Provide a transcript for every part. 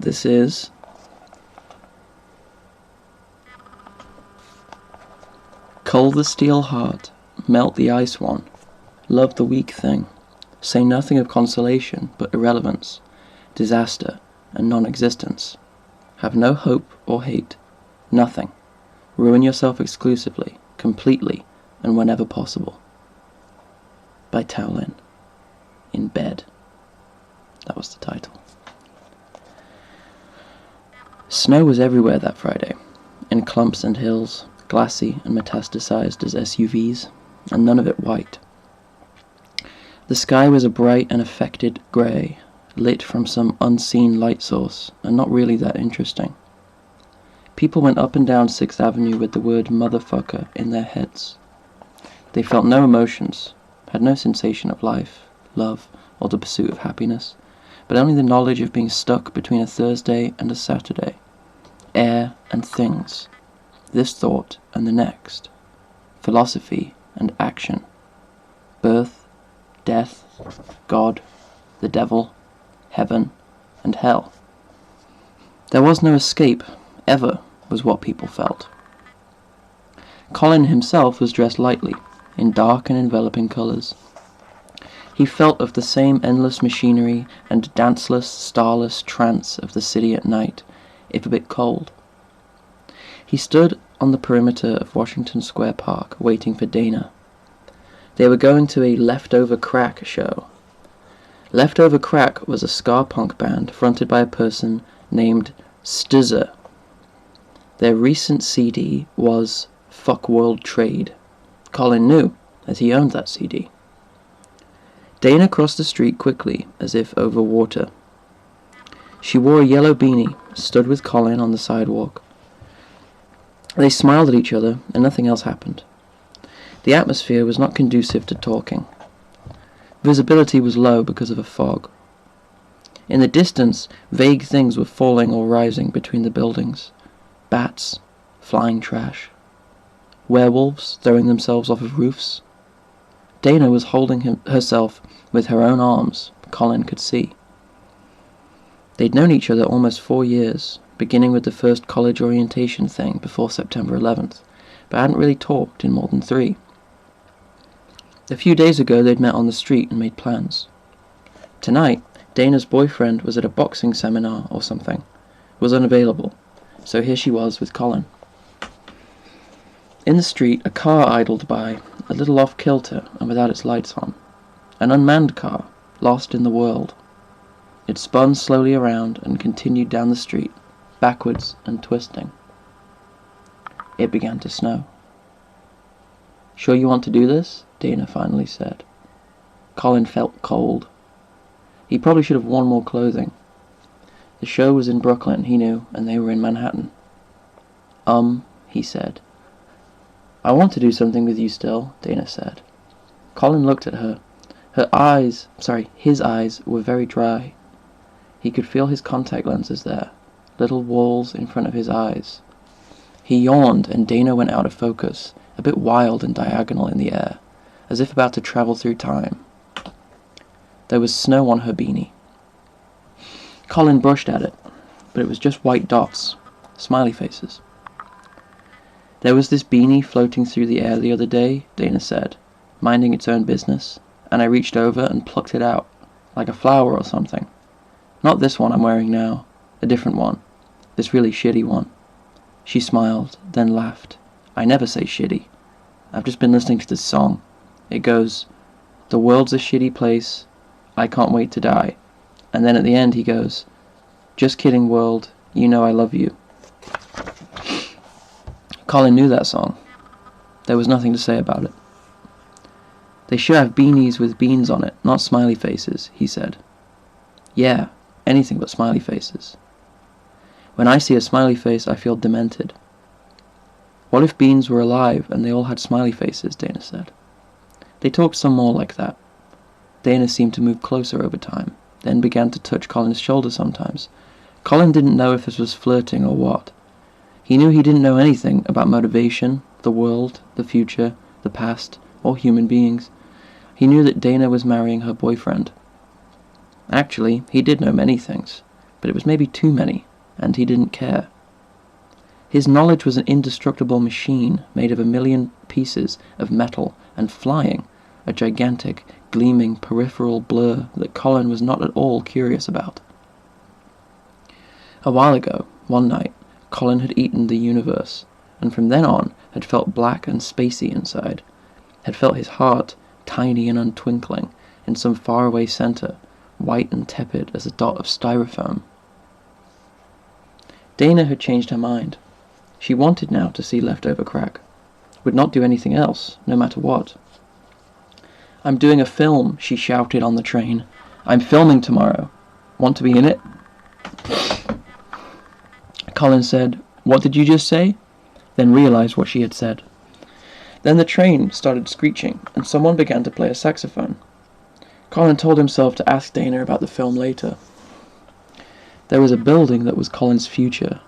This is Cull the steel heart, melt the ice one, love the weak thing, say nothing of consolation but irrelevance, disaster, and non-existence. Have no hope or hate, nothing. Ruin yourself exclusively, completely, and whenever possible. By Tao Lin. In bed. That was the title. Snow was everywhere that Friday, in clumps and hills, glassy and metastasized as SUVs, and none of it white. The sky was a bright and affected grey, lit from some unseen light source, and not really that interesting. People went up and down 6th Avenue with the word motherfucker in their heads. They felt no emotions, had no sensation of life, love, or the pursuit of happiness, but only the knowledge of being stuck between a Thursday and a Saturday, air and things, this thought and the next, philosophy and action, birth, death, God, the devil, heaven, and hell. There was no escape, ever, was what people felt. Colin himself was dressed lightly, in dark and enveloping colours. He felt of the same endless machinery and danceless, starless trance of the city at night, if a bit cold. He stood on the perimeter of Washington Square Park, waiting for Dana. They were going to a Leftover Crack show. Leftover Crack was a ska punk band fronted by a person named Stizzer. Their recent CD was Fuck World Trade. Colin knew, as he owned that CD. Dana crossed the street quickly, as if over water. She wore a yellow beanie, stood with Colin on the sidewalk. They smiled at each other, and nothing else happened. The atmosphere was not conducive to talking. Visibility was low because of a fog. In the distance, vague things were falling or rising between the buildings. Bats, flying trash. Werewolves throwing themselves off of roofs. Dana was holding herself with her own arms, Colin could see. They'd known each other almost 4 years, beginning with the first college orientation thing before September 11th, but hadn't really talked in more than 3. A few days ago they'd met on the street and made plans. Tonight, Dana's boyfriend was at a boxing seminar or something, was unavailable, so here she was with Colin. In the street, a car idled by, a little off-kilter and without its lights on. An unmanned car, lost in the world. It spun slowly around and continued down the street, backwards and twisting. It began to snow. "Sure you want to do this?" Dana finally said. Colin felt cold. He probably should have worn more clothing. The show was in Brooklyn, he knew, and they were in Manhattan. He said. "I want to do something with you still," Dana said. Colin looked at her. His eyes were very dry. He could feel his contact lenses there, little walls in front of his eyes. He yawned, and Dana went out of focus, a bit wild and diagonal in the air, as if about to travel through time. There was snow on her beanie. Colin brushed at it, but it was just white dots, smiley faces. "There was this beanie floating through the air the other day," Dana said, minding its own business, "and I reached over and plucked it out, like a flower or something. Not this one I'm wearing now, a different one, this really shitty one." She smiled, then laughed. "I never say shitty. I've just been listening to this song. It goes, 'The world's a shitty place, I can't wait to die.' And then at the end he goes, 'Just kidding world, you know I love you.'" Colin knew that song. There was nothing to say about it. "They should have beanies with beans on it, not smiley faces," he said. "Yeah, anything but smiley faces. When I see a smiley face, I feel demented." "What if beans were alive and they all had smiley faces?" Dana said. They talked some more like that. Dana seemed to move closer over time, then began to touch Colin's shoulder sometimes. Colin didn't know if this was flirting or what. He knew he didn't know anything about motivation, the world, the future, the past, or human beings. He knew that Dana was marrying her boyfriend. Actually, he did know many things. but it was maybe too many, and he didn't care. His knowledge was an indestructible machine made of a million pieces of metal and flying, a gigantic, gleaming peripheral blur that Colin was not at all curious about. A while ago, one night, Colin had eaten the universe, and from then on had felt black and spacey inside, had felt his heart tiny and untwinkling in some faraway centre, white and tepid as a dot of styrofoam. Dana had changed her mind. She wanted now to see Leftover Crack. Would not do anything else, no matter what. "I'm doing a film," she shouted on the train. "I'm filming tomorrow. Want to be in it?" Colin said, "What did you just say?" then realized what she had said. Then the train started screeching, and someone began to play a saxophone. Colin told himself to ask Dana about the film later. There was a building that was Colin's future,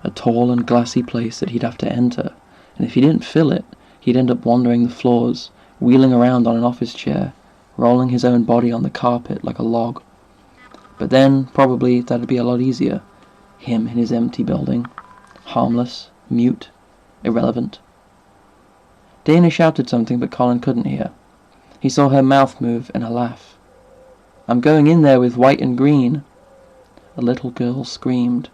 a tall and glassy place that he'd have to enter, and if he didn't fill it, he'd end up wandering the floors, wheeling around on an office chair, rolling his own body on the carpet like a log. But then, probably, that'd be a lot easier. Him in his empty building, harmless, mute, irrelevant. Dana shouted something, but Colin couldn't hear. He saw her mouth move in a laugh. "I'm going in there with white and green." A little girl screamed.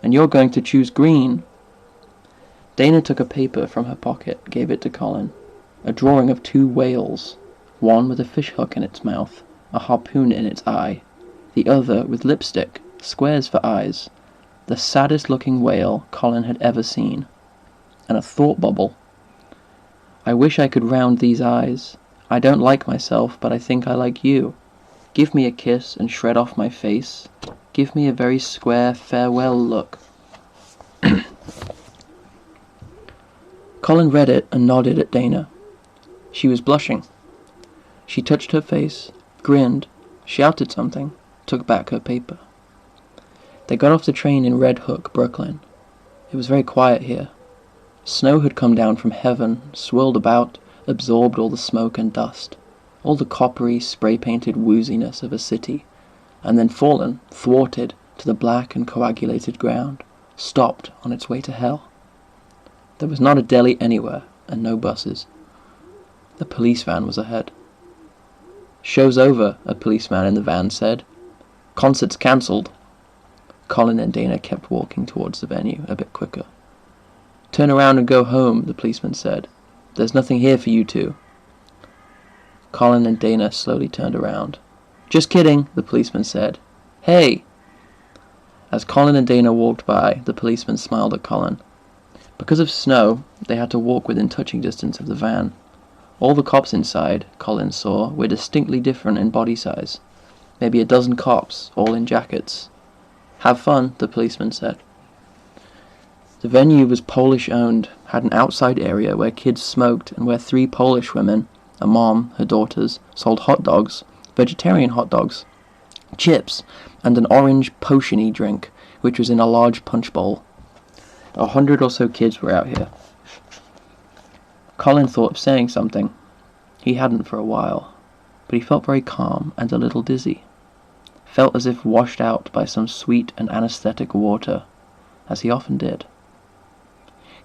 "And you're going to choose green." Dana took a paper from her pocket, gave it to Colin. A drawing of two whales, one with a fish hook in its mouth, a harpoon in its eye, the other with lipstick, squares for eyes, the saddest-looking whale Colin had ever seen. And a thought bubble. "I wish I could round these eyes. I don't like myself, but I think I like you. Give me a kiss and shred off my face. Give me a very square farewell look." Colin read it and nodded at Dana. She was blushing. She touched her face, grinned, shouted something, took back her paper. They got off the train in Red Hook, Brooklyn. It was very quiet here. Snow had come down from heaven, swirled about, absorbed all the smoke and dust, all the coppery, spray-painted wooziness of a city, and then fallen, thwarted, to the black and coagulated ground, stopped on its way to hell. There was not a deli anywhere, and no buses. The police van was ahead. "Show's over," a policeman in the van said. "Concert's cancelled." Colin and Dana kept walking towards the venue, a bit quicker. "Turn around and go home," the policeman said. "There's nothing here for you two." Colin and Dana slowly turned around. "Just kidding," the policeman said. "Hey!" As Colin and Dana walked by, the policeman smiled at Colin. Because of snow, they had to walk within touching distance of the van. All the cops inside, Colin saw, were distinctly different in body size. Maybe a dozen cops, all in jackets. "Have fun," the policeman said. The venue was Polish-owned, had an outside area where kids smoked and where 3 Polish women, a mom, her daughters, sold hot dogs, vegetarian hot dogs, chips, and an orange potion-y drink, which was in a large punch bowl. 100 or so kids were out here. Colin thought of saying something. He hadn't for a while, but he felt very calm and a little dizzy. Felt as if washed out by some sweet and anesthetic water, as he often did.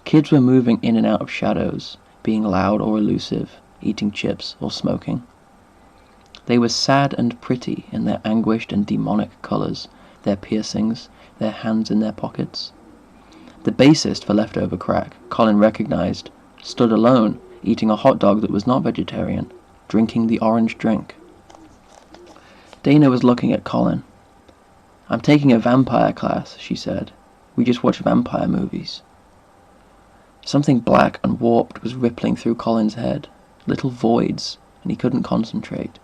Kids were moving in and out of shadows, being loud or elusive, eating chips or smoking. They were sad and pretty in their anguished and demonic colours, their piercings, their hands in their pockets. The bassist for Leftover Crack, Colin recognized, stood alone, eating a hot dog that was not vegetarian, drinking the orange drink. Dana was looking at Colin. "I'm taking a vampire class," she said. "We just watch vampire movies." Something black and warped was rippling through Colin's head, little voids, and he couldn't concentrate.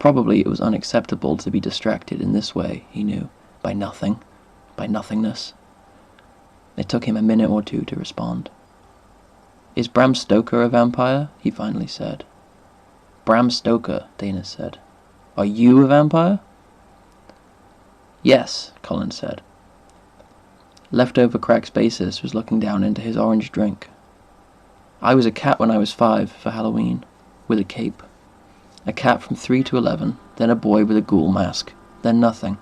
Probably it was unacceptable to be distracted in this way, he knew, by nothing, by nothingness. It took him a minute or two to respond. "Is Bram Stoker a vampire?" he finally said. "Bram Stoker," Dana said. "Are you a vampire?" "Yes," Colin said. Leftover Crack's bassist was looking down into his orange drink. "I was a cat when I was 5 for Halloween, with a cape. A cat from 3 to 11, then a boy with a ghoul mask, then nothing.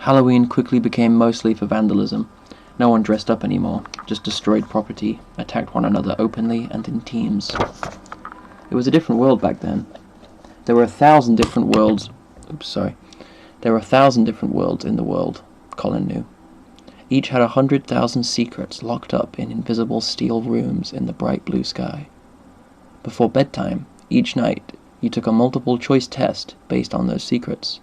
Halloween quickly became mostly for vandalism. No one dressed up anymore, just destroyed property, attacked one another openly and in teams. It was a different world back then. There were 1,000 different worlds. There were 1,000 different worlds in the world, Colin knew. Each had 100,000 secrets locked up in invisible steel rooms in the bright blue sky. Before bedtime, each night, you took a multiple-choice test based on those secrets.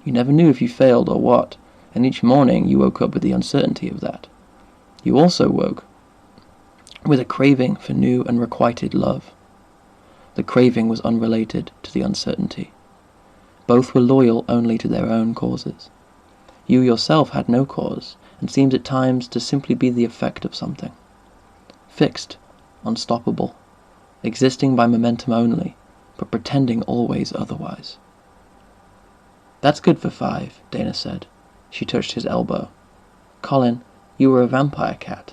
You never knew if you failed or what, and each morning you woke up with the uncertainty of that. You also woke with a craving for new and requited love. The craving was unrelated to the uncertainty. Both were loyal only to their own causes. You yourself had no cause, and seemed at times to simply be the effect of something. Fixed, unstoppable, existing by momentum only, but pretending always otherwise. "That's good for 5, Dana said. She touched his elbow. "Colin, you were a vampire cat."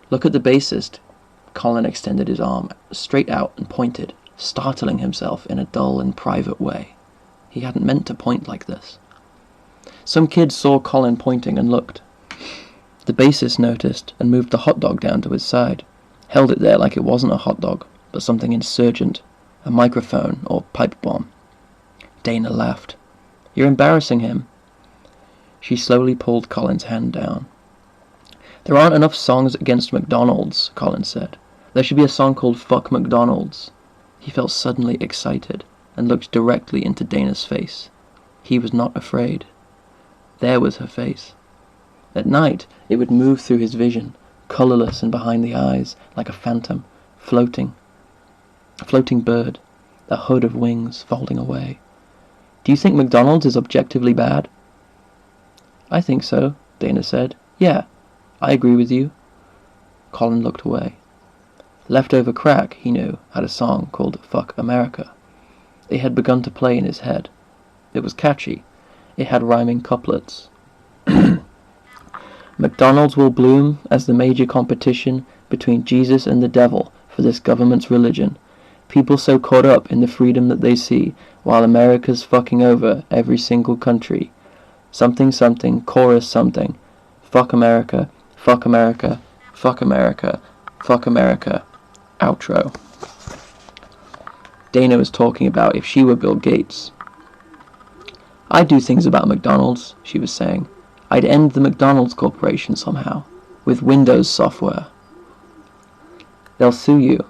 "Look at the bassist." Colin extended his arm straight out and pointed, startling himself in a dull and private way. He hadn't meant to point like this. Some kids saw Colin pointing and looked. The bassist noticed and moved the hot dog down to his side, held it there like it wasn't a hot dog, but something insurgent, a microphone or pipe bomb. Dana laughed. "You're embarrassing him." She slowly pulled Colin's hand down. "There aren't enough songs against McDonald's," Colin said. "There should be a song called Fuck McDonald's." He felt suddenly excited and looked directly into Dana's face. He was not afraid. There was her face. At night, it would move through his vision, colourless and behind the eyes, like a phantom, floating. A floating bird, a hood of wings folding away. "Do you think McDonald's is objectively bad?" "I think so," Dana said. "Yeah, I agree with you." Colin looked away. Leftover Crack, he knew, had a song called Fuck America. It had begun to play in his head. It was catchy. It had rhyming couplets. "McDonald's will bloom as the major competition between Jesus and the devil for this government's religion. People so caught up in the freedom that they see, while America's fucking over every single country. Something something, chorus something. Fuck America, fuck America, fuck America, fuck America. Outro." Dana was talking about if she were Bill Gates. "I'd do things about McDonald's," she was saying. "I'd end the McDonald's Corporation somehow, with Windows software." "They'll sue you."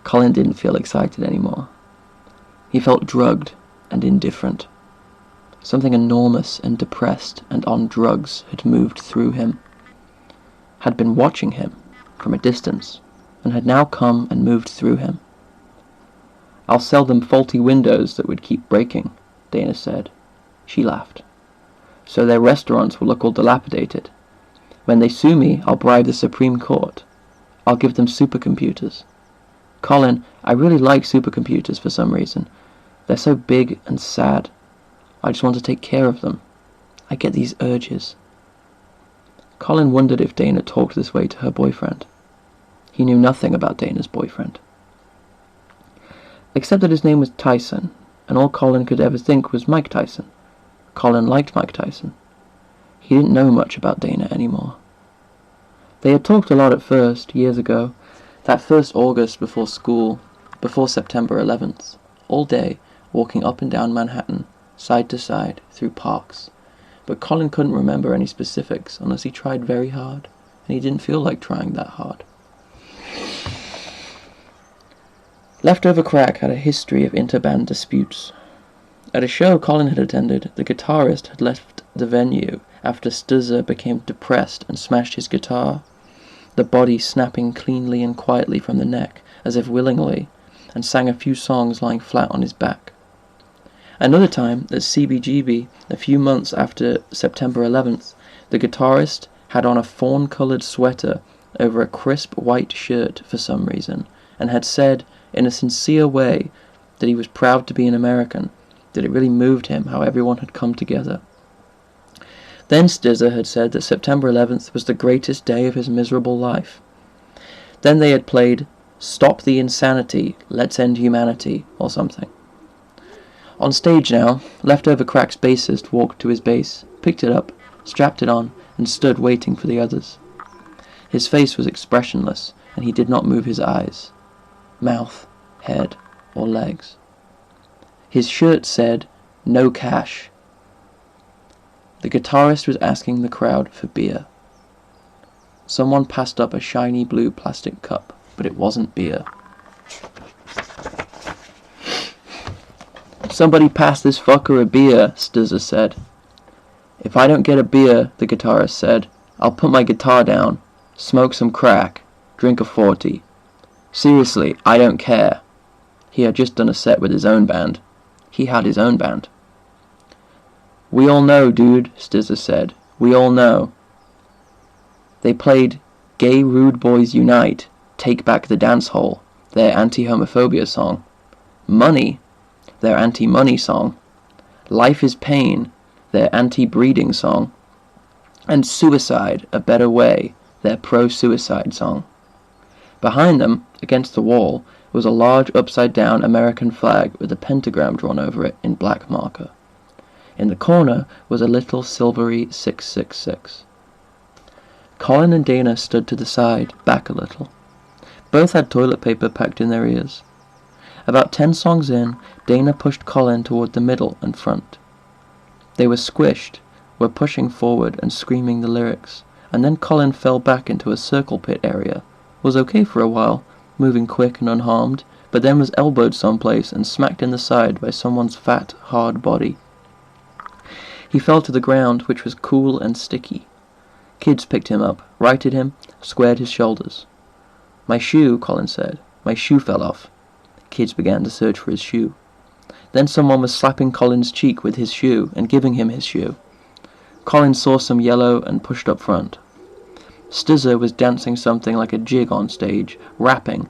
Colin didn't feel excited anymore. He felt drugged and indifferent. Something enormous and depressed and on drugs had moved through him, had been watching him from a distance, and had now come and moved through him. "I'll sell them faulty windows that would keep breaking," Dana said. She laughed. "So their restaurants will look all dilapidated. When they sue me, I'll bribe the Supreme Court. I'll give them supercomputers. Colin, I really like supercomputers for some reason. They're so big and sad. I just want to take care of them. I get these urges." Colin wondered if Dana talked this way to her boyfriend. He knew nothing about Dana's boyfriend, except that his name was Tyson, and all Colin could ever think was Mike Tyson. Colin liked Mike Tyson. He didn't know much about Dana anymore. They had talked a lot at first, years ago, that first August before school, before September 11th, all day, walking up and down Manhattan, side to side, through parks. But Colin couldn't remember any specifics unless he tried very hard, and he didn't feel like trying that hard. Leftover Crack had a history of interband disputes. At a show Colin had attended, the guitarist had left the venue after Stuzza became depressed and smashed his guitar, the body snapping cleanly and quietly from the neck, as if willingly, and sang a few songs lying flat on his back. Another time, at CBGB, a few months after September 11th, the guitarist had on a fawn-coloured sweater over a crisp white shirt for some reason, and had said, in a sincere way, that he was proud to be an American, that it really moved him how everyone had come together. Then Stizza had said that September 11th was the greatest day of his miserable life. Then they had played Stop the Insanity, Let's End Humanity, or something. On stage now, Leftover Crack's bassist walked to his bass, picked it up, strapped it on, and stood waiting for the others. His face was expressionless, and he did not move his eyes, mouth, head, or legs. His shirt said, "No cash." The guitarist was asking the crowd for beer. Someone passed up a shiny blue plastic cup, but it wasn't beer. "Somebody pass this fucker a beer," Stizza said. "If I don't get a beer," the guitarist said, "I'll put my guitar down, smoke some crack, drink a 40. Seriously, I don't care." He had just done a set with his own band. He had his own band. "We all know, dude," Stizza said. "We all know." They played Gay Rude Boys Unite, Take Back the Dance Hall, their anti-homophobia song. Money, their anti-money song. Life is Pain, their anti-breeding song. And Suicide, A Better Way, their pro-suicide song. Behind them, against the wall, was a large upside-down American flag with a pentagram drawn over it in black marker. In the corner was a little silvery 666. Colin and Dana stood to the side, back a little. Both had toilet paper packed in their ears. About 10 songs in, Dana pushed Colin toward the middle and front. They were squished, were pushing forward and screaming the lyrics, and then Colin fell back into a circle pit area, was okay for a while, moving quick and unharmed, but then was elbowed someplace and smacked in the side by someone's fat, hard body. He fell to the ground, which was cool and sticky. Kids picked him up, righted him, squared his shoulders. "My shoe," Colin said. "My shoe fell off." Kids began to search for his shoe. Then someone was slapping Colin's cheek with his shoe and giving him his shoe. Colin saw some yellow and pushed up front. Stizza was dancing something like a jig on stage, rapping.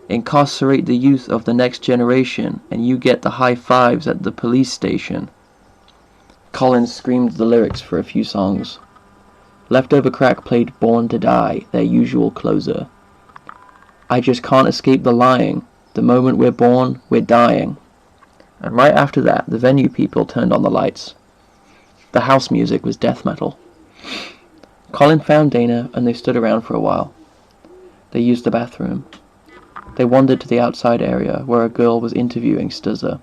"Incarcerate the youth of the next generation, and you get the high fives at the police station." Colin screamed the lyrics for a few songs. Leftover Crack played Born to Die, their usual closer. "I just can't escape the lying. The moment we're born, we're dying." And right after that, the venue people turned on the lights. The house music was death metal. Colin found Dana, and they stood around for a while. They used the bathroom. They wandered to the outside area, where a girl was interviewing Stizza.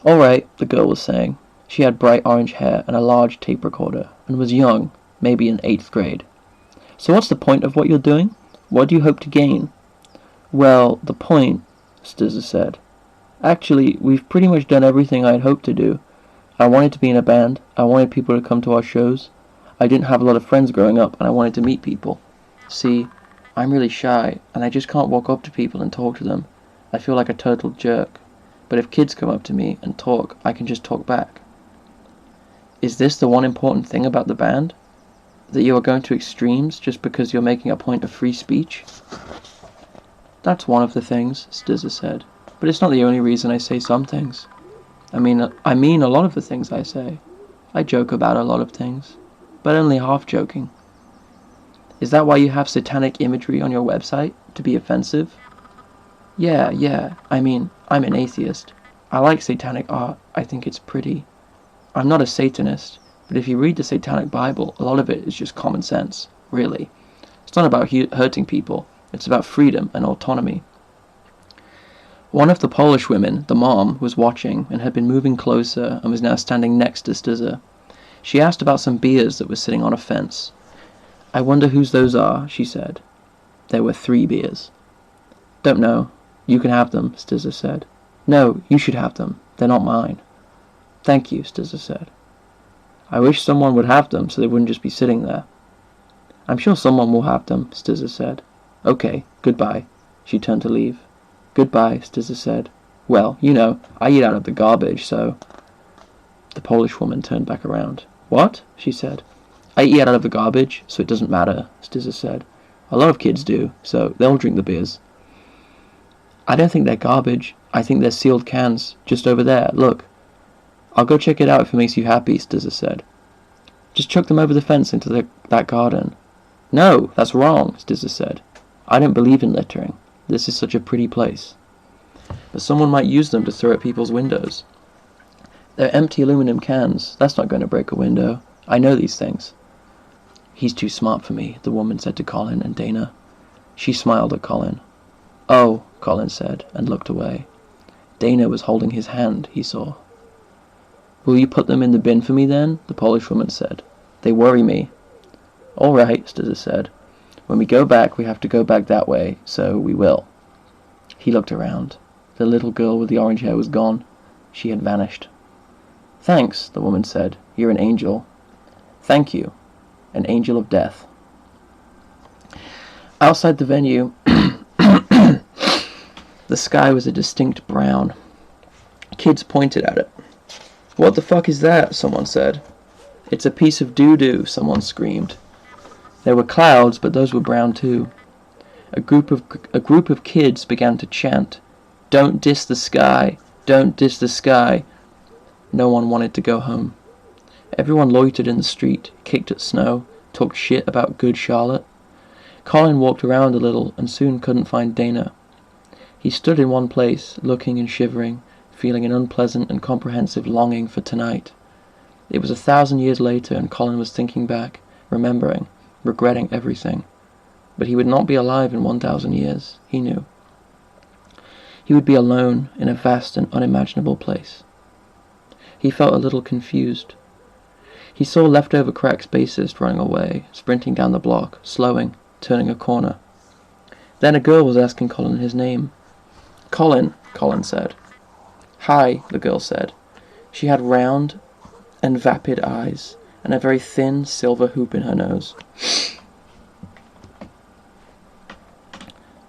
"All right," the girl was saying. She had bright orange hair and a large tape recorder, and was young, maybe in 8th grade. "So what's the point of what you're doing? What do you hope to gain?" "Well, the point," Stizza said. "Actually, we've pretty much done everything I'd hoped to do. I wanted to be in a band. I wanted people to come to our shows. I didn't have a lot of friends growing up, and I wanted to meet people. See, I'm really shy, and I just can't walk up to people and talk to them. I feel like a total jerk. But if kids come up to me and talk, I can just talk back." "Is this the one important thing about the band? That you are going to extremes just because you're making a point of free speech?" "That's one of the things," Stizza said. "But it's not the only reason I say some things. I mean a lot of the things I say. I joke about a lot of things, but only half joking." "Is that why you have satanic imagery on your website? To be offensive?" Yeah. I mean, I'm an atheist. I like satanic art. I think it's pretty. I'm not a Satanist, but if you read the Satanic Bible, a lot of it is just common sense, really. It's not about hurting people. It's about freedom and autonomy." One of the Polish women, the mom, was watching and had been moving closer and was now standing next to Stizza. She asked about some beers that were sitting on a fence. "I wonder whose those are," she said. There were 3 beers. "Don't know. You can have them," Stizza said. "No, you should have them. They're not mine." "Thank you," Stizza said. "I wish someone would have them so they wouldn't just be sitting there." "I'm sure someone will have them," Stizza said. "Okay, goodbye." She turned to leave. "Goodbye," Stizza said. "Well, you know, I eat out of the garbage, so—" The Polish woman turned back around. "What?" she said. "I eat out of the garbage, so it doesn't matter," Stizza said. "A lot of kids do, so they'll drink the beers." "I don't think they're garbage. I think they're sealed cans, just over there, look." "I'll go check it out if it makes you happy," Stizza said. "Just chuck them over the fence into that garden." "No, that's wrong," Stizza said. "I don't believe in littering. This is such a pretty place." but someone might use them to throw at people's windows. They're empty aluminum cans. That's not going to break a window. I know these things. He's too smart for me, the woman said to Colin and Dana. She smiled at Colin. Oh, Colin said, and looked away. Dana was holding his hand, he saw. Will you put them in the bin for me then? The Polish woman said. They worry me. All right, Stizza said. When we go back, we have to go back that way, so we will. He looked around. The little girl with the orange hair was gone. She had vanished. Thanks, the woman said. You're an angel. Thank you. An angel of death. Outside the venue, the sky was a distinct brown. Kids pointed at it. What the fuck is that? Someone said. It's a piece of doo-doo, someone screamed. There were clouds, but those were brown too. A group of kids began to chant, Don't diss the sky, don't diss the sky. No one wanted to go home. Everyone loitered in the street, kicked at snow, talked shit about good Charlotte. Colin walked around a little and soon couldn't find Dana. He stood in one place, looking and shivering, feeling an unpleasant and comprehensive longing for tonight. It was 1,000 years later and Colin was thinking back, remembering, regretting everything. But he would not be alive in 1,000 years, he knew. He would be alone in a vast and unimaginable place. He felt a little confused. He saw leftover crack's bassist running away, sprinting down the block, slowing, turning a corner. Then a girl was asking Colin his name. Colin, Colin said. Hi, the girl said. She had round and vapid eyes, and a very thin silver hoop in her nose.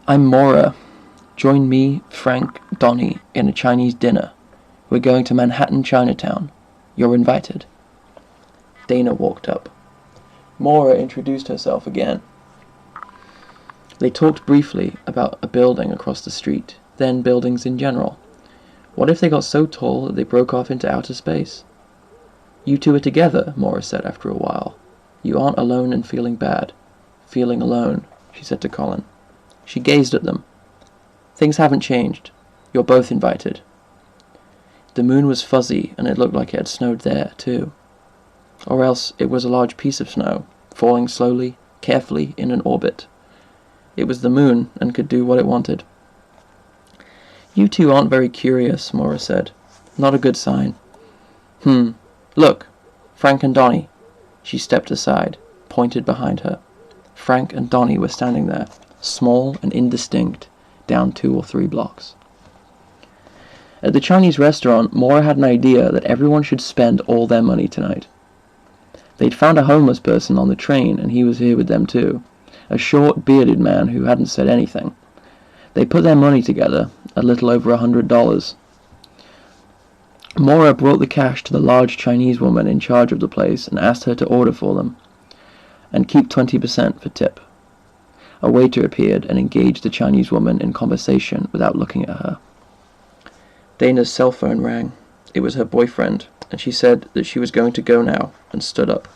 I'm Maura. Join me, Frank, Donnie, in a Chinese dinner. We're going to Manhattan, Chinatown. You're invited. Dana walked up. Maura introduced herself again. They talked briefly about a building across the street, then buildings in general. What if they got so tall that they broke off into outer space? You two are together, Maura said after a while. You aren't alone and feeling bad. Feeling alone, she said to Colin. She gazed at them. Things haven't changed. You're both invited. The moon was fuzzy, and it looked like it had snowed there, too. Or else it was a large piece of snow, falling slowly, carefully, in an orbit. It was the moon, and could do what it wanted. You two aren't very curious, Maura said. Not a good sign. Look, Frank and Donnie. She stepped aside, pointed behind her. Frank and Donnie were standing there, small and indistinct, down 2 or 3 blocks. At the Chinese restaurant, Maura had an idea that everyone should spend all their money tonight. They'd found a homeless person on the train, and he was here with them too, a short, bearded man who hadn't said anything. They put their money together, a little over $100. Maura brought the cash to the large Chinese woman in charge of the place and asked her to order for them, and keep 20% for tip. A waiter appeared and engaged the Chinese woman in conversation without looking at her. Dana's cell phone rang. It was her boyfriend, and she said that she was going to go now, and stood up.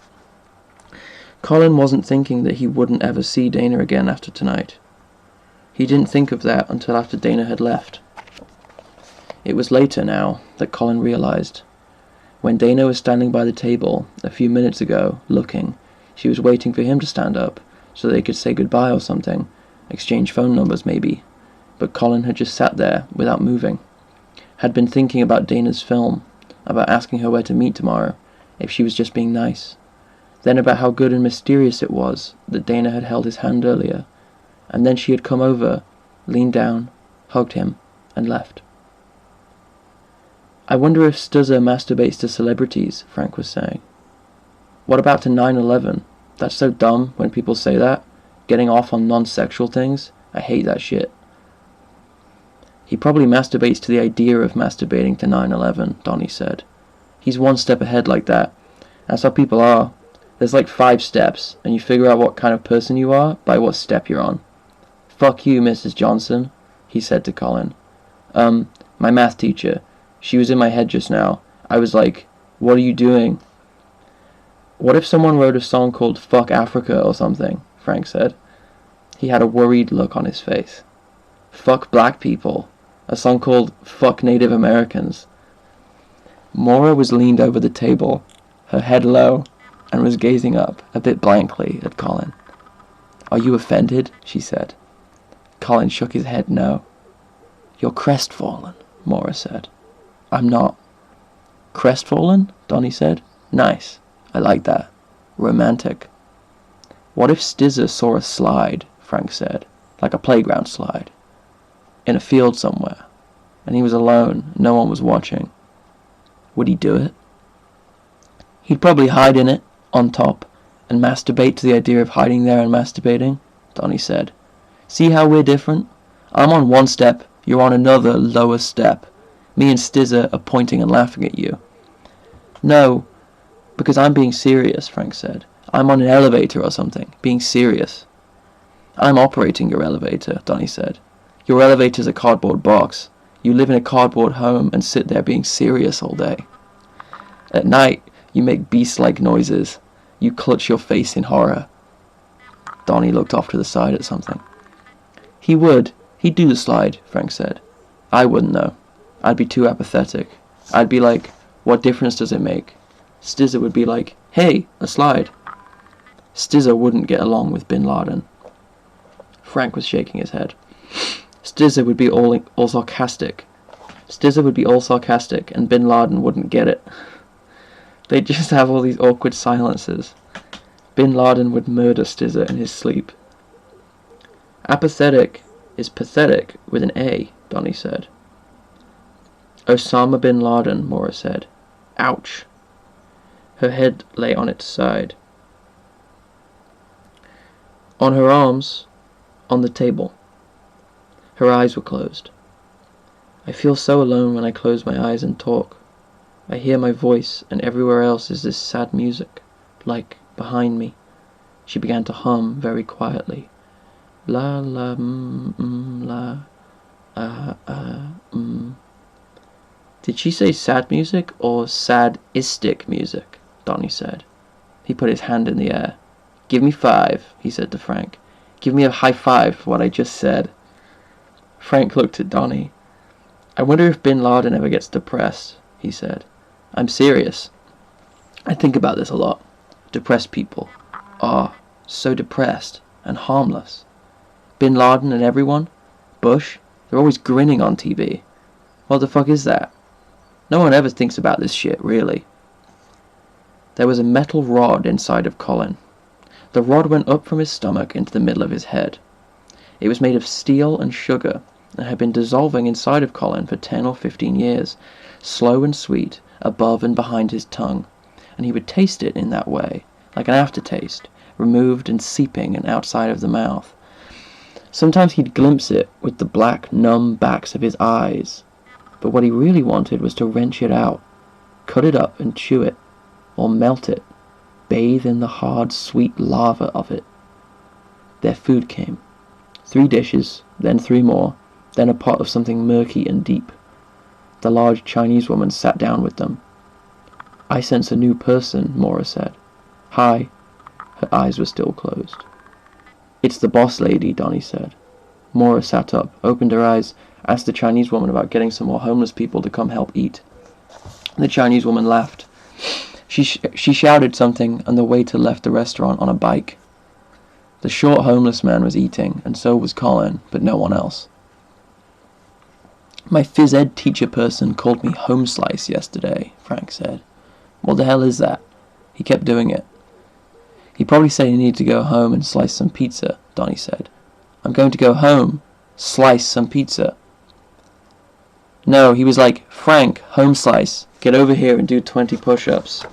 Colin wasn't thinking that he wouldn't ever see Dana again after tonight. He didn't think of that until after Dana had left. It was later now that Colin realized. When Dana was standing by the table a few minutes ago, looking, she was waiting for him to stand up, so they could say goodbye or something, exchange phone numbers maybe. But Colin had just sat there, without moving. Had been thinking about Dana's film, about asking her where to meet tomorrow, if she was just being nice. Then about how good and mysterious it was that Dana had held his hand earlier, and then she had come over, leaned down, hugged him, and left. I wonder if Stuzza masturbates to celebrities, Frank was saying. What about to 9/11? That's so dumb when people say that. Getting off on non-sexual things. I hate that shit. He probably masturbates to the idea of masturbating to 9/11, Donnie said. He's one step ahead like that. That's how people are. There's like 5 steps, and you figure out what kind of person you are by what step you're on. Fuck you, Mrs. Johnson, he said to Colin. My math teacher. She was in my head just now. I was like, what are you doing? What if someone wrote a song called Fuck Africa or something, Frank said. He had a worried look on his face. Fuck black people. A song called Fuck Native Americans. Maura was leaned over the table, her head low, and was gazing up, a bit blankly, at Colin. "Are you offended?" she said. Colin shook his head no. "You're crestfallen," Maura said. "I'm not." "Crestfallen?" Donnie said. "Nice. I like that. Romantic." "What if Stizzer saw a slide," Frank said, "like a playground slide, in a field somewhere, and he was alone, no one was watching? Would he do it?" "He'd probably hide in it, on top, and masturbate to the idea of hiding there and masturbating," Donnie said. "See how we're different? I'm on one step, you're on another, lower step. Me and Stizzer are pointing and laughing at you." "No, because I'm being serious," Frank said. "I'm on an elevator or something, being serious." "I'm operating your elevator," Donnie said. "Your elevator's a cardboard box. You live in a cardboard home and sit there being serious all day. At night, you make beast-like noises. You clutch your face in horror." Donnie looked off to the side at something. He'd do the slide," Frank said. "I wouldn't, though. I'd be too apathetic. I'd be like, what difference does it make? Stizzer would be like, hey, a slide." Stizzer wouldn't get along with Bin Laden. Frank was shaking his head. Stizzer would be all sarcastic. Stizzer would be all sarcastic, and Bin Laden wouldn't get it. They'd just have all these awkward silences. Bin Laden would murder Stizzer in his sleep. "Apathetic is pathetic with an A," Donnie said. "Osama bin Laden," Maura said. "Ouch." Her head lay on its side. On her arms, on the table. Her eyes were closed. "I feel so alone when I close my eyes and talk. I hear my voice, and everywhere else is this sad music, like, behind me." She began to hum very quietly. La la la, Did she say sad music or sadistic music? Donnie said. He put his hand in the air. "Give me 5, he said to Frank. "Give me a high five for what I just said." Frank looked at Donnie. "I wonder if Bin Laden ever gets depressed," he said. "I'm serious. I think about this a lot. Depressed people are so depressed and harmless. Bin Laden and everyone, Bush, they're always grinning on TV. What the fuck is that? No one ever thinks about this shit, really." There was a metal rod inside of Colin. The rod went up from his stomach into the middle of his head. It was made of steel and sugar, and had been dissolving inside of Colin for 10 or 15 years, slow and sweet, above and behind his tongue, and he would taste it in that way, like an aftertaste, removed and seeping and outside of the mouth. Sometimes he'd glimpse it with the black, numb backs of his eyes, but what he really wanted was to wrench it out, cut it up and chew it, or melt it, bathe in the hard, sweet lava of it. Their food came. 3 dishes, then 3 more, then a pot of something murky and deep. The large Chinese woman sat down with them. "I sense a new person," Maura said. "Hi." Her eyes were still closed. "It's the boss lady," Donnie said. Maura sat up, opened her eyes, asked the Chinese woman about getting some more homeless people to come help eat. The Chinese woman laughed. She shouted something, and the waiter left the restaurant on a bike. The short homeless man was eating, and so was Colin, but no one else. "My phys ed teacher person called me home slice yesterday," Frank said. "What the hell is that?" He kept doing it. "He probably said he needed to go home and slice some pizza," Donnie said. "I'm going to go home, slice some pizza." "No, he was like, 'Frank, home slice, get over here and do 20 push-ups.'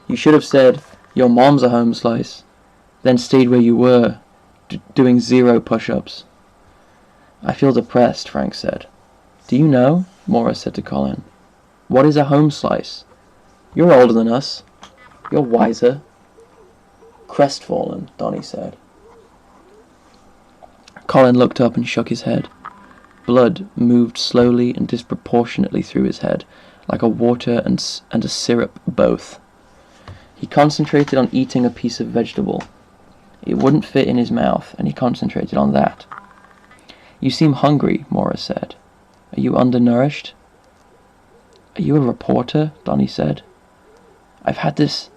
You should have said, 'Your mom's a home slice,' then stayed where you were, doing 0 push-ups." "I feel depressed," Frank said. "Do you know?" Maura said to Colin. "What is a home slice? You're older than us. You're wiser." "Crestfallen," Donnie said. Colin looked up and shook his head. Blood moved slowly and disproportionately through his head, like a water and a syrup both. He concentrated on eating a piece of vegetable. It wouldn't fit in his mouth, and he concentrated on that. You seem hungry, Morris said. Are you undernourished? Are you a reporter? Donnie said. I've had this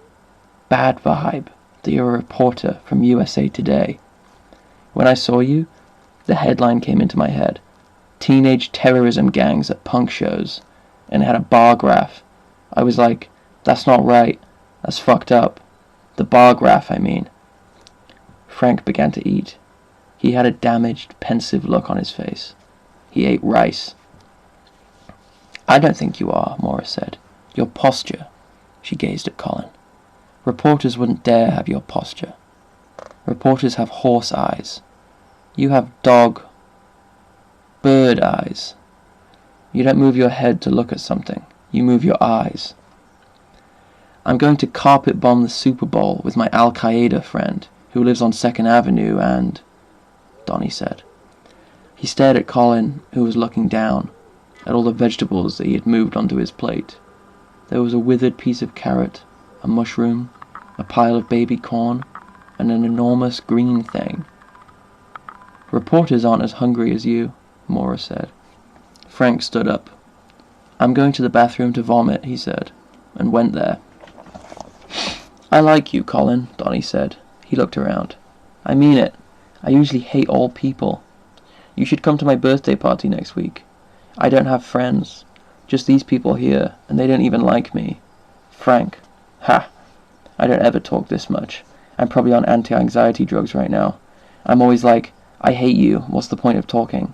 bad vibe that you're a reporter from USA Today. When I saw you, the headline came into my head. Teenage terrorism gangs at punk shows. And it had a bar graph. I was like, that's not right. That's fucked up. The bar graph, I mean. Frank began to eat. He had a damaged, pensive look on his face. He ate rice. I don't think you are, Morris said. Your posture. She gazed at Colin. Reporters wouldn't dare have your posture. Reporters have horse eyes. You have bird eyes. You don't move your head to look at something. You move your eyes. I'm going to carpet bomb the Super Bowl with my Al-Qaeda friend, who lives on 2nd Avenue and... Donnie said. He stared at Colin, who was looking down, at all the vegetables that he had moved onto his plate. There was a withered piece of carrot, a mushroom, a pile of baby corn, and an enormous green thing. Reporters aren't as hungry as you, Morris said. Frank stood up. I'm going to the bathroom to vomit, he said, and went there. I like you, Colin, Donnie said. He looked around. I mean it. I usually hate all people. You should come to my birthday party next week. I don't have friends. Just these people here, and they don't even like me. Frank. Ha! I don't ever talk this much. I'm probably on anti-anxiety drugs right now. I'm always like, I hate you, what's the point of talking?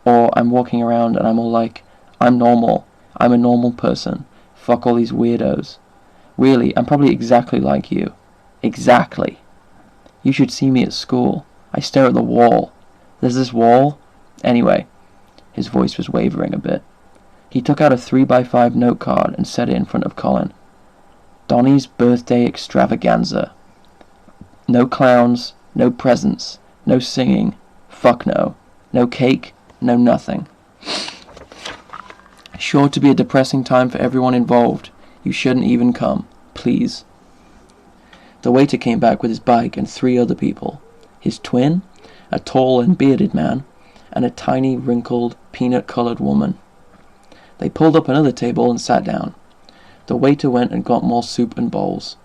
Or I'm walking around and I'm all like, I'm normal. I'm a normal person. Fuck all these weirdos. Really, I'm probably exactly like you. Exactly. You should see me at school. I stare at the wall. There's this wall. Anyway, his voice was wavering a bit. He took out a 3x5 note card and set it in front of Colin. Donnie's birthday extravaganza. No clowns, no presents, no singing. Fuck no. No cake, no nothing. Sure to be a depressing time for everyone involved. You shouldn't even come. Please. The waiter came back with his bike and 3 other people. His twin, a tall and bearded man, and a tiny, wrinkled, peanut-coloured woman. They pulled up another table and sat down. The waiter went and got more soup and bowls.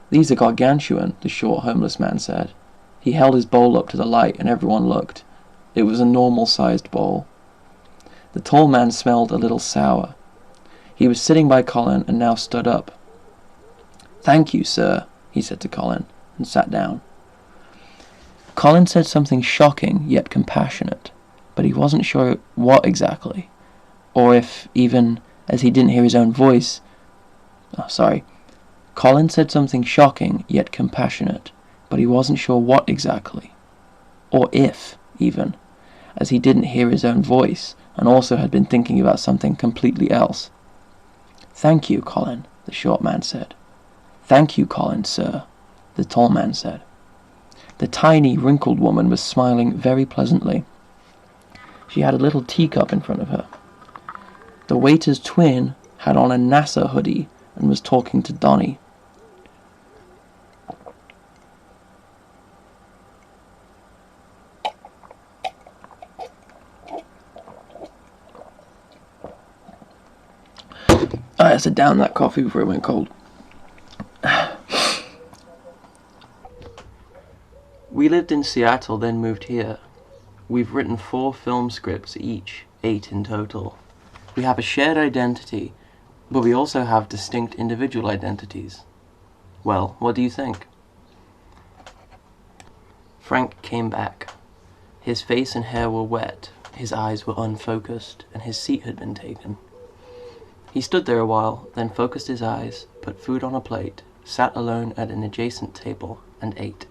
These are gargantuan, the short, homeless man said. He held his bowl up to the light and everyone looked. It was a normal-sized bowl. The tall man smelled a little sour. He was sitting by Colin and now stood up. Thank you, sir, he said to Colin, and sat down. Colin said something shocking yet compassionate, but he wasn't sure what exactly, or if, even as he didn't hear his own voice... Colin said something shocking yet compassionate, but he wasn't sure what exactly, or if, even, as he didn't hear his own voice, and also had been thinking about something completely else. Thank you, Colin, the short man said. Thank you, Colin, sir, the tall man said. The tiny, wrinkled woman was smiling very pleasantly. She had a little teacup in front of her. The waiter's twin had on a NASA hoodie and was talking to Donnie. I had to down that coffee before it went cold. We lived in Seattle, then moved here. We've written 4 film scripts each, 8 in total. We have a shared identity, but we also have distinct individual identities. Well, what do you think? Frank came back. His face and hair were wet, his eyes were unfocused, and his seat had been taken. He stood there a while, then focused his eyes, put food on a plate, sat alone at an adjacent table, and ate.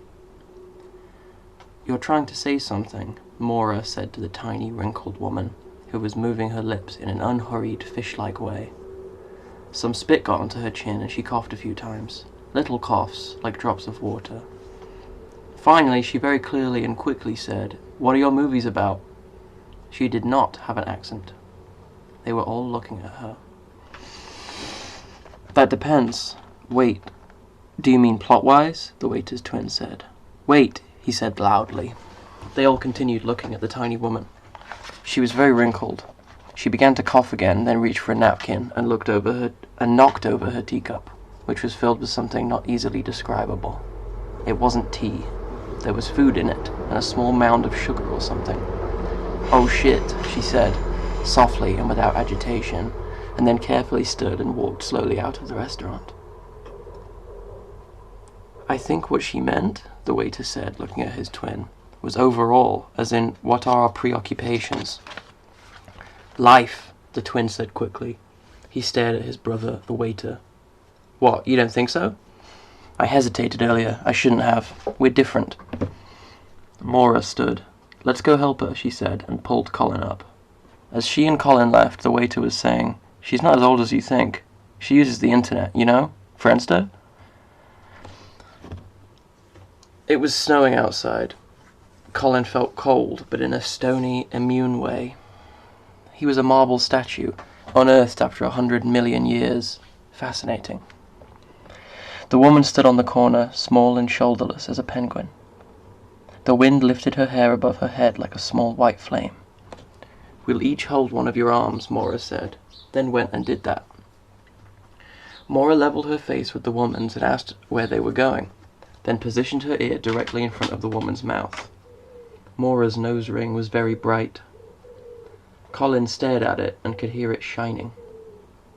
You're trying to say something, Mora said to the tiny, wrinkled woman, who was moving her lips in an unhurried, fish-like way. Some spit got onto her chin and she coughed a few times, little coughs, like drops of water. Finally, she very clearly and quickly said, "What are your movies about?" She did not have an accent. They were all looking at her. That depends. Wait, do you mean plot-wise? The waiter's twin said. Wait, he said loudly. They all continued looking at the tiny woman. She was very wrinkled. She began to cough again, then reached for a napkin and knocked over her teacup, which was filled with something not easily describable. It wasn't tea. There was food in it, and a small mound of sugar or something. "Oh shit," she said, softly and without agitation, and then carefully stood and walked slowly out of the restaurant. "I think what she meant," the waiter said, looking at his twin, "was overall, as in, what are our preoccupations?" "Life," the twin said quickly. He stared at his brother, the waiter. "What, you don't think so?" "I hesitated earlier. I shouldn't have. We're different." Maura stood. "Let's go help her," she said, and pulled Colin up. As she and Colin left, the waiter was saying, "She's not as old as you think. She uses the internet, you know? Friendster?" It was snowing outside. Colin felt cold, but in a stony, immune way. He was a marble statue, unearthed after 100 million years. Fascinating. The woman stood on the corner, small and shoulderless as a penguin. The wind lifted her hair above her head like a small white flame. "We'll each hold one of your arms," Maura said, then went and did that. Maura leveled her face with the woman's and asked where they were going, then positioned her ear directly in front of the woman's mouth. Maura's nose ring was very bright. Colin stared at it and could hear it shining.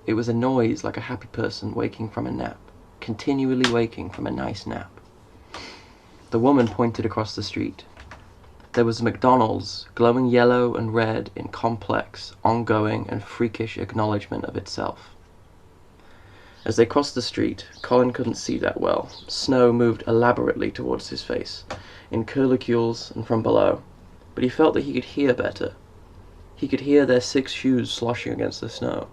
It was a noise like a happy person waking from a nap, continually waking from a nice nap. The woman pointed across the street. There was a McDonald's, glowing yellow and red in complex, ongoing and freakish acknowledgement of itself. As they crossed the street, Colin couldn't see that well. Snow moved elaborately towards his face, in curlicules and from below, but he felt that he could hear better. He could hear their 6 shoes sloshing against the snow.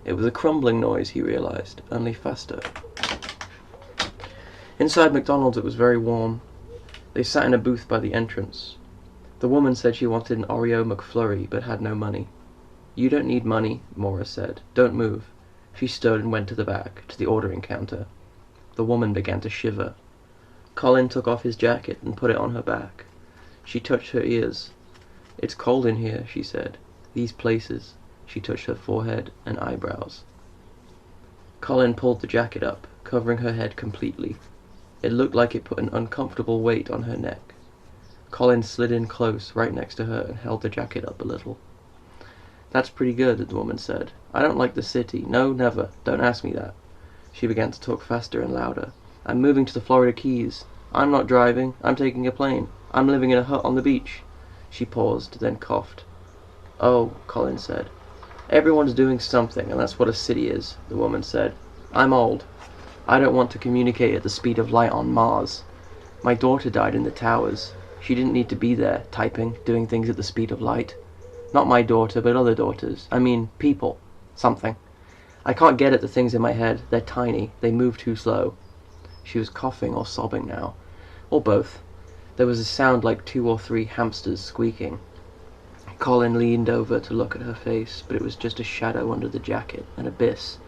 It was a crumbling noise, he realized, only faster. Inside McDonald's it was very warm. They sat in a booth by the entrance. The woman said she wanted an Oreo McFlurry, but had no money. "You don't need money," Maura said. "Don't move." She stood and went to the back, to the ordering counter. The woman began to shiver. Colin took off his jacket and put it on her back. She touched her ears. "It's cold in here," she said. "These places." She touched her forehead and eyebrows. Colin pulled the jacket up, covering her head completely. It looked like it put an uncomfortable weight on her neck. Colin slid in close, right next to her, and held the jacket up a little. "That's pretty good," the woman said. "I don't like the city. No, never. Don't ask me that." She began to talk faster and louder. "I'm moving to the Florida Keys. I'm not driving. I'm taking a plane. I'm living in a hut on the beach." She paused, then coughed. "Oh," Colin said. "Everyone's doing something, and that's what a city is," the woman said. "I'm old. I don't want to communicate at the speed of light on Mars. My daughter died in the towers. She didn't need to be there, typing, doing things at the speed of light. Not my daughter, but other daughters. I mean, people. Something. I can't get at the things in my head. They're tiny. They move too slow." She was coughing or sobbing now. Or both. There was a sound like 2 or 3 hamsters squeaking. Colin leaned over to look at her face, but it was just a shadow under the jacket, an abyss.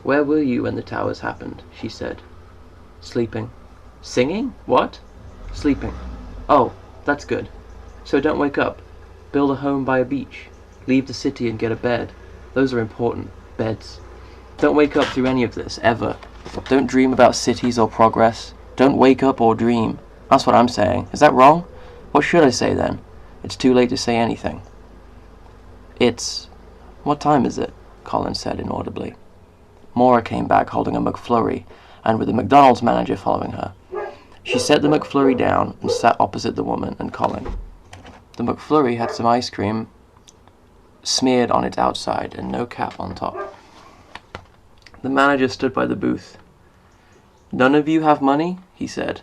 "Where were you when the towers happened?" she said. "Sleeping." "Singing? What?" "Sleeping." "Oh, that's good. So don't wake up. Build a home by a beach. Leave the city and get a bed. Those are important. Beds. Don't wake up through any of this, ever. Don't dream about cities or progress. Don't wake up or dream. That's what I'm saying. Is that wrong? What should I say then? It's too late to say anything." What time is it?" Colin said inaudibly. Maura came back holding a McFlurry, and with the McDonald's manager following her. She set the McFlurry down and sat opposite the woman and Colin. The McFlurry had some ice cream smeared on its outside and no cap on top. The manager stood by the booth. "None of you have money?" he said.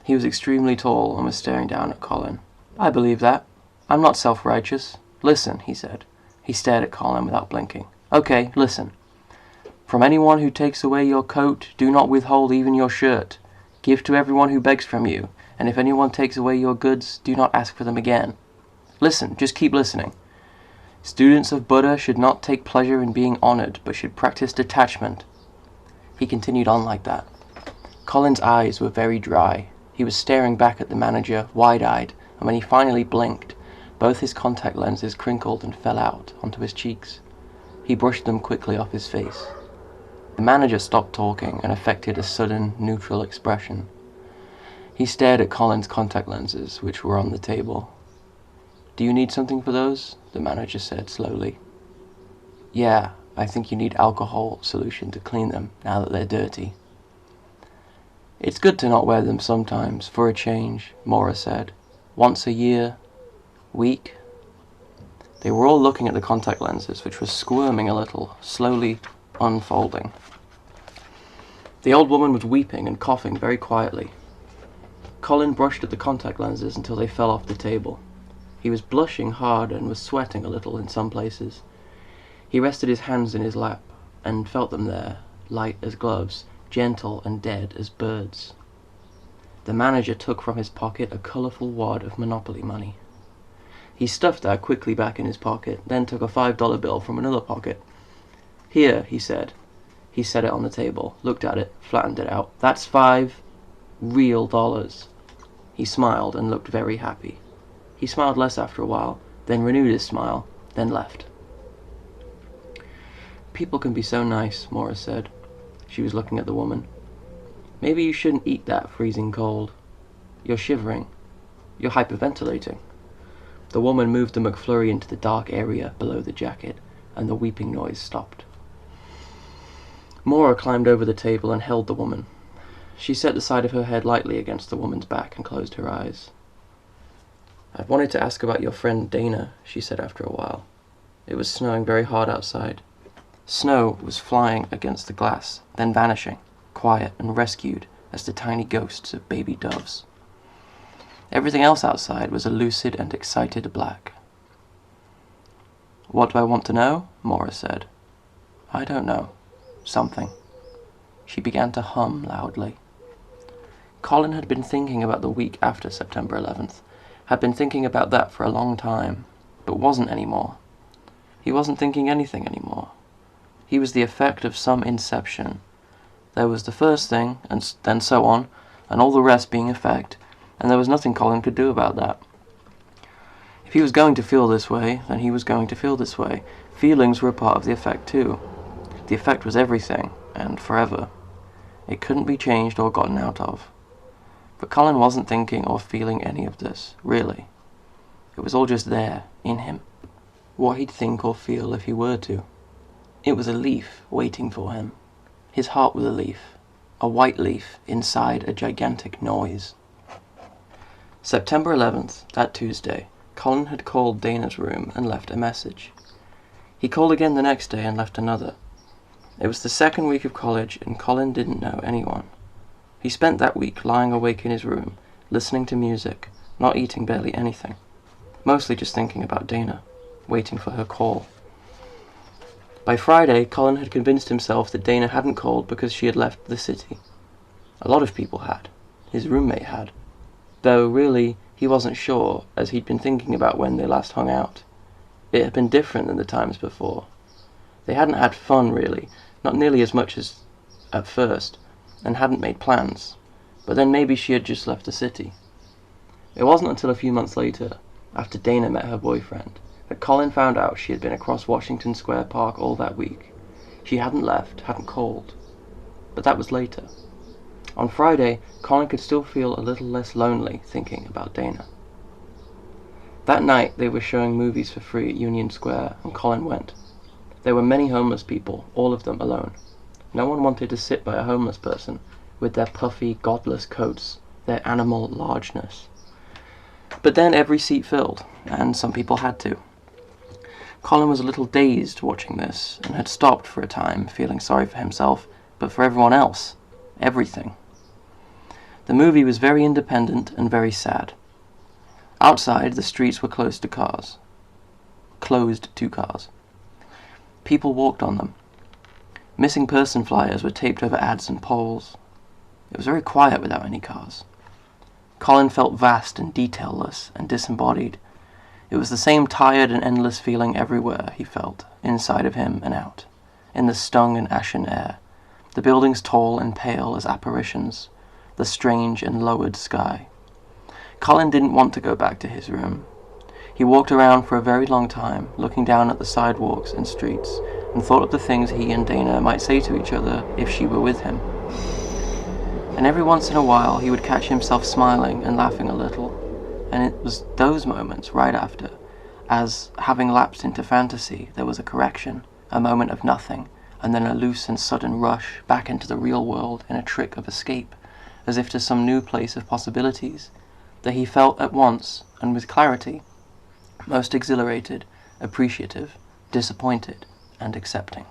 He was extremely tall and was staring down at Colin. "I believe that. I'm not self-righteous. Listen," he said. He stared at Colin without blinking. "Okay, listen. From anyone who takes away your coat, do not withhold even your shirt. Give to everyone who begs from you, and if anyone takes away your goods, do not ask for them again. Listen, just keep listening. Students of Buddha should not take pleasure in being honored, but should practice detachment." He continued on like that. Colin's eyes were very dry. He was staring back at the manager, wide-eyed, and when he finally blinked, Both his contact lenses crinkled and fell out onto his cheeks. He brushed them quickly off his face. The manager stopped talking and affected a sudden, neutral expression. He stared at Colin's contact lenses, which were on the table. "Do you need something for those?" the manager said slowly. "Yeah, I think you need alcohol solution to clean them now that they're dirty." "It's good to not wear them sometimes, for a change," Maura said. "Once a year, week." They were all looking at the contact lenses, which were squirming a little, slowly unfolding. The old woman was weeping and coughing very quietly. Colin brushed at the contact lenses until they fell off the table. He was blushing hard and was sweating a little in some places. He rested his hands in his lap and felt them there, light as gloves, gentle and dead as birds. The manager took from his pocket a colourful wad of Monopoly money. He stuffed that quickly back in his pocket, then took a $5 bill from another pocket. "Here," he said. He set it on the table, looked at it, flattened it out. "That's $5 real." He smiled and looked very happy. He smiled less after a while, then renewed his smile, then left. "People can be so nice," Maura said. She was looking at the woman. "Maybe you shouldn't eat that freezing cold. You're shivering. You're hyperventilating." The woman moved the McFlurry into the dark area below the jacket, and the weeping noise stopped. Maura climbed over the table and held the woman. She set the side of her head lightly against the woman's back and closed her eyes. "I've wanted to ask about your friend Dana," she said after a while. It was snowing very hard outside. Snow was flying against the glass, then vanishing, quiet and rescued as the tiny ghosts of baby doves. Everything else outside was a lucid and excited black. "What do I want to know?" Maura said. "I don't know. Something." She began to hum loudly. Colin had been thinking about the week after September 11th, had been thinking about that for a long time, but wasn't anymore. He wasn't thinking anything anymore. He was the effect of some inception. There was the first thing, and then so on, and all the rest being effect, and there was nothing Colin could do about that. If he was going to feel this way, then he was going to feel this way. Feelings were a part of the effect too. The effect was everything, and forever. It couldn't be changed or gotten out of. But Colin wasn't thinking or feeling any of this, really. It was all just there, in him. What he'd think or feel if he were to. It was a leaf waiting for him. His heart was a leaf. A white leaf inside a gigantic noise. September 11th, that Tuesday, Colin had called Dana's room and left a message. He called again the next day and left another. It was the second week of college, and Colin didn't know anyone. He spent that week lying awake in his room, listening to music, not eating barely anything. Mostly just thinking about Dana, waiting for her call. By Friday, Colin had convinced himself that Dana hadn't called because she had left the city. A lot of people had. His roommate had. Though, really, he wasn't sure, as he'd been thinking about when they last hung out. It had been different than the times before. They hadn't had fun, really, not nearly as much as at first, and hadn't made plans. But then maybe she had just left the city. It wasn't until a few months later, after Dana met her boyfriend, that Colin found out she had been across Washington Square Park all that week. She hadn't left, hadn't called. But that was later. On Friday, Colin could still feel a little less lonely thinking about Dana. That night they were showing movies for free at Union Square, and Colin went. There were many homeless people, all of them alone. No one wanted to sit by a homeless person, with their puffy, godless coats, their animal largeness. But then every seat filled, and some people had to. Colin was a little dazed watching this, and had stopped for a time, feeling sorry for himself, but for everyone else. Everything. The movie was very independent and very sad. Outside, the streets were closed to cars. People walked on them. Missing person flyers were taped over ads and poles. It was very quiet without any cars. Colin felt vast and detailless and disembodied. It was the same tired and endless feeling everywhere he felt, inside of him and out, in the stung and ashen air, the buildings tall and pale as apparitions, the strange and lowered sky. Colin didn't want to go back to his room. He walked around for a very long time, looking down at the sidewalks and streets, and thought of the things he and Dana might say to each other if she were with him. And every once in a while he would catch himself smiling and laughing a little, and it was those moments right after, as, having lapsed into fantasy, there was a correction, a moment of nothing, and then a loose and sudden rush back into the real world in a trick of escape, as if to some new place of possibilities, that he felt at once, and with clarity, most exhilarated, appreciative, disappointed, and accepting.